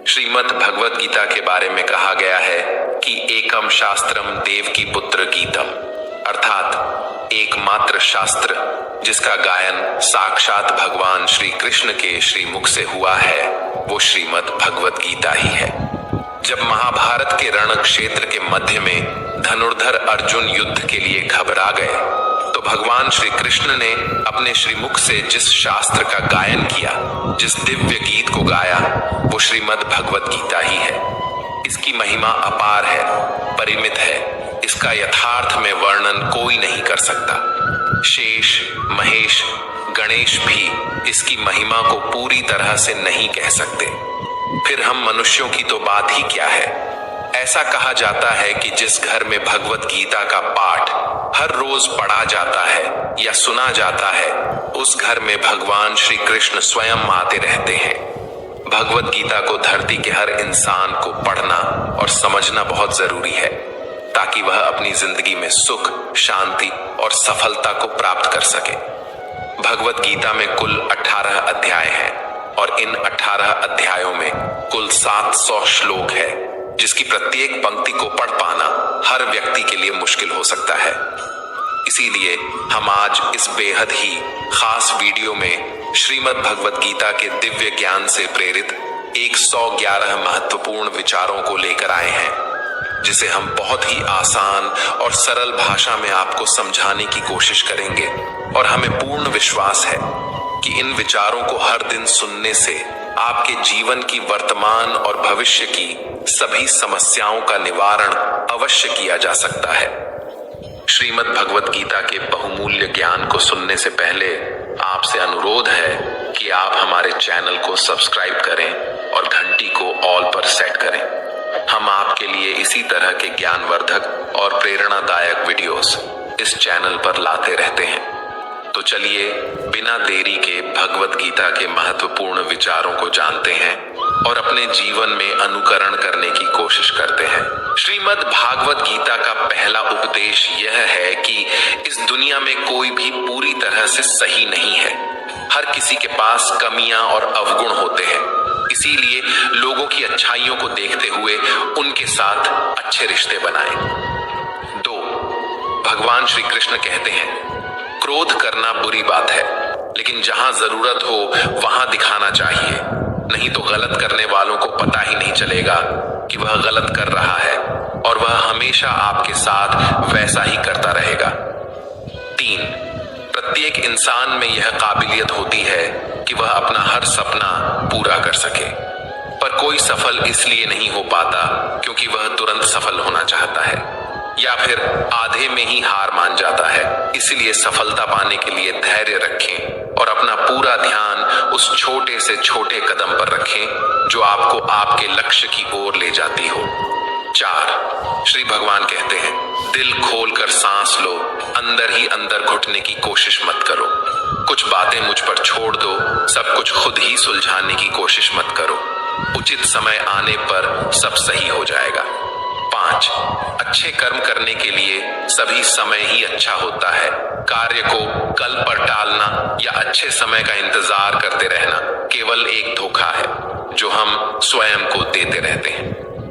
श्रीमद् भगवत गीता के बारे में कहा गया है कि एकम शास्त्रम देवकी पुत्र गीतम, अर्थात एकमात्र शास्त्र जिसका गायन साक्षात भगवान श्री कृष्ण के श्रीमुख से हुआ है वो श्रीमद् भगवत गीता ही है। जब महाभारत के रण क्षेत्र के मध्य में धनुर्धर अर्जुन युद्ध के लिए घबरा गए तो भगवान श्री कृष्ण ने अपने श्रीमुख से जिस शास्त्र का गायन किया, जिस दिव्य गीत को गाया, वो श्रीमद् भगवत गीता ही है। इसकी महिमा अपार है, परिमित है, इसका यथार्थ में वर्णन कोई नहीं कर सकता। शेष, महेश, गणेश भी इसकी महिमा को पूरी तरह से नहीं कह सकते। फिर हम मनुष्यों की तो बात ही क्या है। ऐसा कहा जाता है कि जिस घर में भगवत गीता का पाठ हर रोज पढ़ा जाता है या सुना जाता है, उस घर में भगवान श्री कृष्ण स्वयं आते रहते हैं। भगवत गीता को धरती के हर इंसान को पढ़ना और समझना बहुत जरूरी है ताकि वह अपनी जिंदगी में सुख, शांति और सफलता को प्राप्त कर सके। भगवत गीता में कुल 18 अध्याय हैं और इन 18 अध्यायों में कुल 700 श्लोक है, जिसकी प्रत्येक पंक्ति को पढ़ पाना हर व्यक्ति के लिए मुश्किल हो सकता है। इसीलिए हम आज इस बेहद ही खास वीडियो में श्रीमद् भगवत गीता के दिव्य ज्ञान से प्रेरित 111 महत्वपूर्ण विचारों को लेकर आए हैं, जिसे हम बहुत ही आसान और सरल भाषा में आपको समझाने की कोशिश करेंगे। और हमें पूर्ण विश्वास है कि इन विचारों को हर दिन सुनने से आपके जीवन की वर्तमान और भविष्य की सभी समस्याओं का निवारण अवश्य किया जा सकता है। श्रीमद् भगवत गीता के बहुमूल्य ज्ञान को सुनने से पहले आपसे अनुरोध है कि आप हमारे चैनल को सब्सक्राइब करें और घंटी को ऑल पर सेट करें। हम आपके लिए इसी तरह के ज्ञानवर्धक और प्रेरणादायक वीडियोस इस चैनल पर लाते रहते हैं। तो चलिए बिना देरी के भगवत गीता के महत्वपूर्ण विचारों को जानते हैं और अपने जीवन में अनुकरण करने की कोशिश करते हैं। श्रीमद् भागवत गीता का पहला उपदेश यह है कि इस दुनिया में कोई भी पूरी तरह से सही नहीं है। हर किसी के पास कमियां और अवगुण होते हैं, इसीलिए लोगों की अच्छाइयों को देखते हुए उनके साथ अच्छे रिश्ते बनाएं। 2, भगवान श्री कृष्ण कहते हैं, क्रोध करना बुरी बात है, लेकिन जहां जरूरत हो वहां दिखाना चाहिए, नहीं तो गलत करने वालों को पता ही नहीं चलेगा कि वह गलत कर रहा है और वह हमेशा आपके साथ वैसा ही करता रहेगा। 3, प्रत्येक इंसान में यह काबिलियत होती है कि वह अपना हर सपना पूरा कर सके, पर कोई सफल इसलिए नहीं हो पाता क्योंकि वह तुरंत सफल होना चाहता है या फिर आधे में ही हार मान जाता है। इसलिए सफलता पाने के लिए धैर्य रखें और अपना पूरा ध्यान उस छोटे से छोटे कदम पर रखें जो आपको आपके लक्ष्य की ओर ले जाती हो। 4, श्री भगवान कहते हैं, दिल खोलकर सांस लो, अंदर ही अंदर घुटने की कोशिश मत करो। कुछ बातें मुझ पर छोड़ दो, सब कुछ खुद ही सुलझाने की कोशिश मत करो। उचित समय आने पर सब सही हो जाएगा। 5, अच्छे कर्म करने के लिए सभी समय ही अच्छा होता है। कार्य को कल पर टालना या अच्छे समय का इंतजार करते रहना केवल एक धोखा है जो हम स्वयं को देते रहते हैं।